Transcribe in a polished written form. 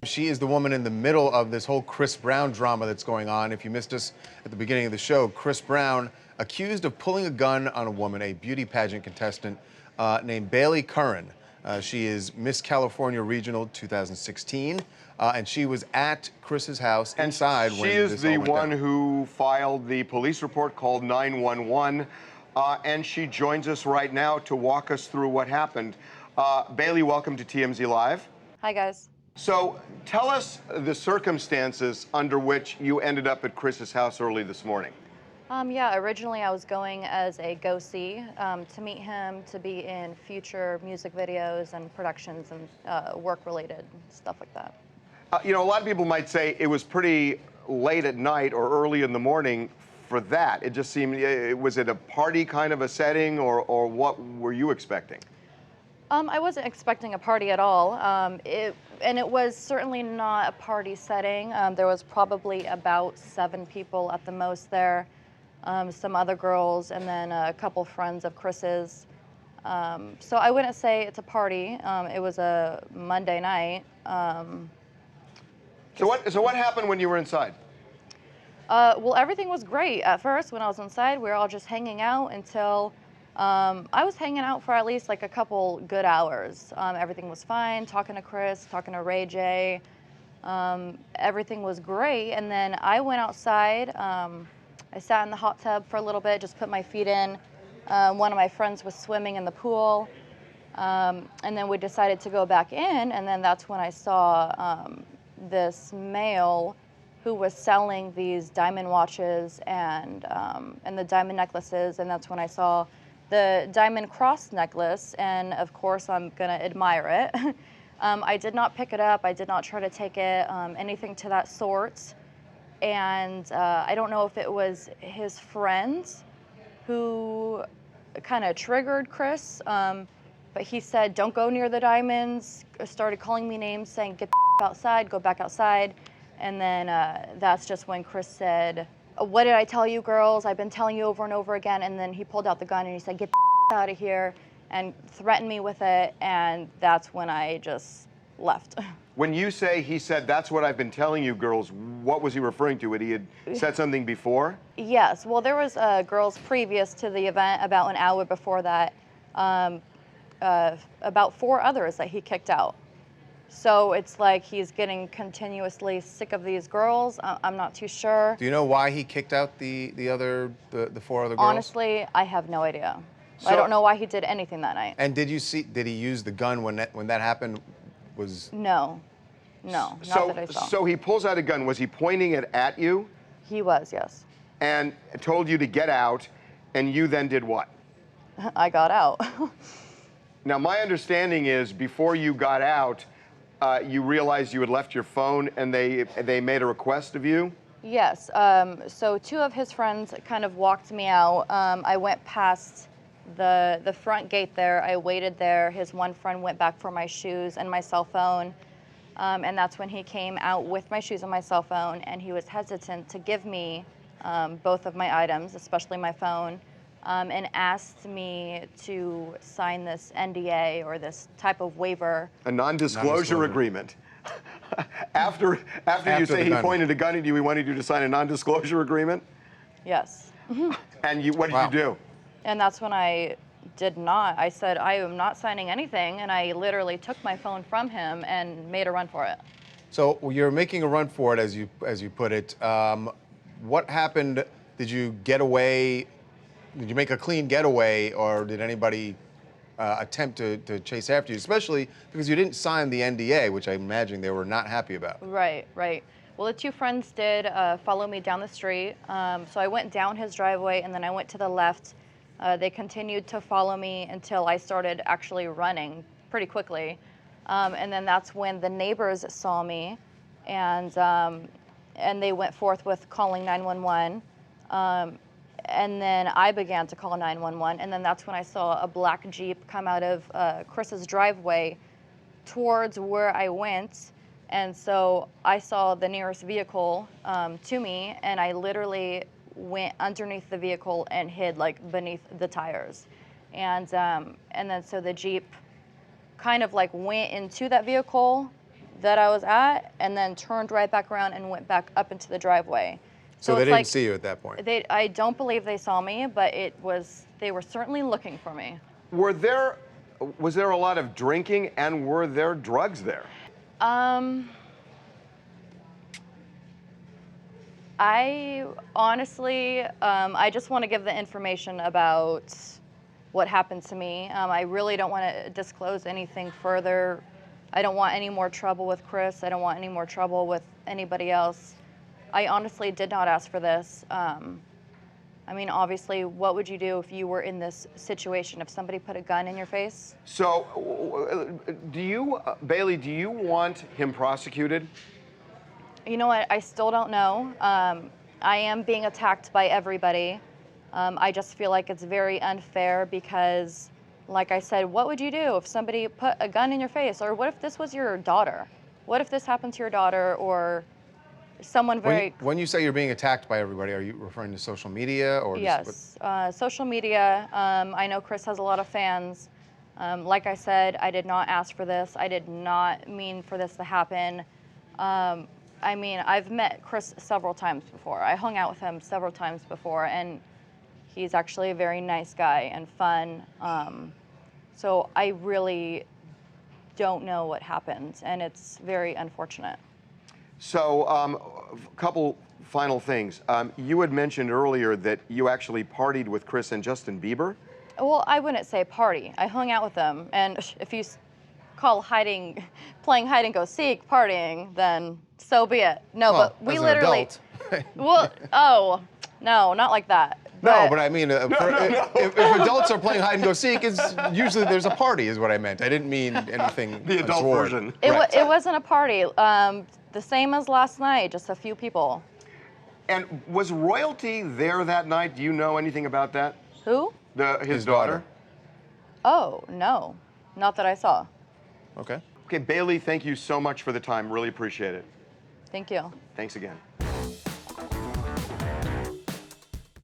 She is the woman in the middle of this whole Chris Brown drama that's going on. If you missed us at the beginning of the show, Chris Brown accused of pulling a gun on a woman, a beauty pageant contestant named Bailey Curran. She is Miss California Regional 2016, and she was at Chris's house inside when this all went down. She is the one who filed the police report called 911, and she joins us right now to walk us through what happened. Bailey, welcome to TMZ Live. Hi, guys. So tell us the circumstances under which you ended up at Chris's house early this morning. Yeah, originally I was going as a go-see to meet him, to be in future music videos and productions and work-related stuff like that. You know, a lot of people might say it was pretty late at night or early in the morning for that. It just seemed, was it a party kind of a setting, or what were you expecting? I wasn't expecting a party at all, and it was certainly not a party setting. There was probably about 7 people at the most there, some other girls, and then a couple friends of Chris's. So I wouldn't say it's a party. It was a Monday night. So what happened when you were inside? Well, everything was great at first. When I was inside, we were all just hanging out until I was hanging out for at least like a couple good hours. Everything was fine, talking to Chris, talking to Ray J. Everything was great. And then I went outside. I sat in the hot tub for a little bit, just put my feet in. One of my friends was swimming in the pool. And then we decided to go back in. And then that's when I saw this male who was selling these diamond watches and the diamond necklaces. And that's when I saw the diamond cross necklace, and of course I'm gonna admire it. I did not pick it up, I did not try to take it, anything to that sort. And I don't know if it was his friends who kind of triggered Chris, but he said, don't go near the diamonds, started calling me names, saying, get the outside, go back outside. And then that's just when Chris said, what did I tell you, girls? I've been telling you over and over again. And then he pulled out the gun and he said, get the out of here, and threatened me with it. And that's when I just left. When you say he said, that's what I've been telling you, girls, what was he referring to? He had said something before? Yes. Well, there was girls previous to the event, about an hour before that, about 4 others that he kicked out. So it's like he's getting continuously sick of these girls. I'm not too sure. Do you know why he kicked out the 4 other girls? Honestly, I have no idea. So, I don't know why he did anything that night. And did he use the gun when that happened? No, not that I saw. So he pulls out a gun. Was he pointing it at you? He was, yes. And told you to get out, and you then did what? I got out. Now, my understanding is before you got out, you realized you had left your phone, and they made a request of you? Yes. So 2 of his friends kind of walked me out. I went past the front gate there. I waited there. His one friend went back for my shoes and my cell phone. And that's when he came out with my shoes and my cell phone, and he was hesitant to give me both of my items, especially my phone, and asked me to sign this NDA, or this type of waiver. A non-disclosure agreement. after you say he pointed a gun at you, he wanted you to sign a non-disclosure agreement? Yes. And what did you do? And that's when I did not. I said, I am not signing anything, and I literally took my phone from him and made a run for it. So you're making a run for it, as you put it. What happened? Did you get away? Did you make a clean getaway, or did anybody attempt to chase after you, especially because you didn't sign the NDA, which I imagine they were not happy about? Right. Well, the 2 friends did follow me down the street. So I went down his driveway, and then I went to the left. They continued to follow me until I started actually running pretty quickly. And then that's when the neighbors saw me, and they went forth with calling 911. And then I began to call 911, and then that's when I saw a black Jeep come out of Chris's driveway towards where I went. And so I saw the nearest vehicle to me, and I literally went underneath the vehicle and hid like beneath the tires. And then so the Jeep kind of like went into that vehicle, that I was at and then turned right back around and went back up into the driveway. So they it's didn't like see you at that point? I don't believe they saw me, but they were certainly looking for me. Was there a lot of drinking, and were there drugs there? I honestly, I just want to give the information about what happened to me. I really don't want to disclose anything further. I don't want any more trouble with Chris. I don't want any more trouble with anybody else. I honestly did not ask for this. I mean, obviously, what would you do if you were in this situation? If somebody put a gun in your face? So, Bailey, do you want him prosecuted? You know what? I still don't know. I am being attacked by everybody. I just feel like it's very unfair because, like I said, what would you do if somebody put a gun in your face? Or what if this was your daughter? What if this happened to your daughter or someone very... When you say you're being attacked by everybody, are you referring to social media or... Yes, social media. I know Chris has a lot of fans. Like I said, I did not ask for this. I did not mean for this to happen. I mean, I've met Chris several times before. I hung out with him several times before, and he's actually a very nice guy and fun. So I really don't know what happened, and it's very unfortunate. So, a couple final things. You had mentioned earlier that you actually partied with Chris and Justin Bieber. Well, I wouldn't say party. I hung out with them, and if you call playing hide and go seek partying, then so be it. No, Well, but we as an literally. adult. Well, oh, no, not like that. No, but I mean, if adults are playing hide and go seek, it's usually there's a party, is what I meant. I didn't mean anything. The adult untoward. version. It wasn't a party. The same as last night, just a few people. And was royalty there that night? Do you know anything about that? Who? His daughter. Oh, no, not that I saw. Okay. Okay, Bailey, thank you so much for the time. Really appreciate it. Thank you. Thanks again.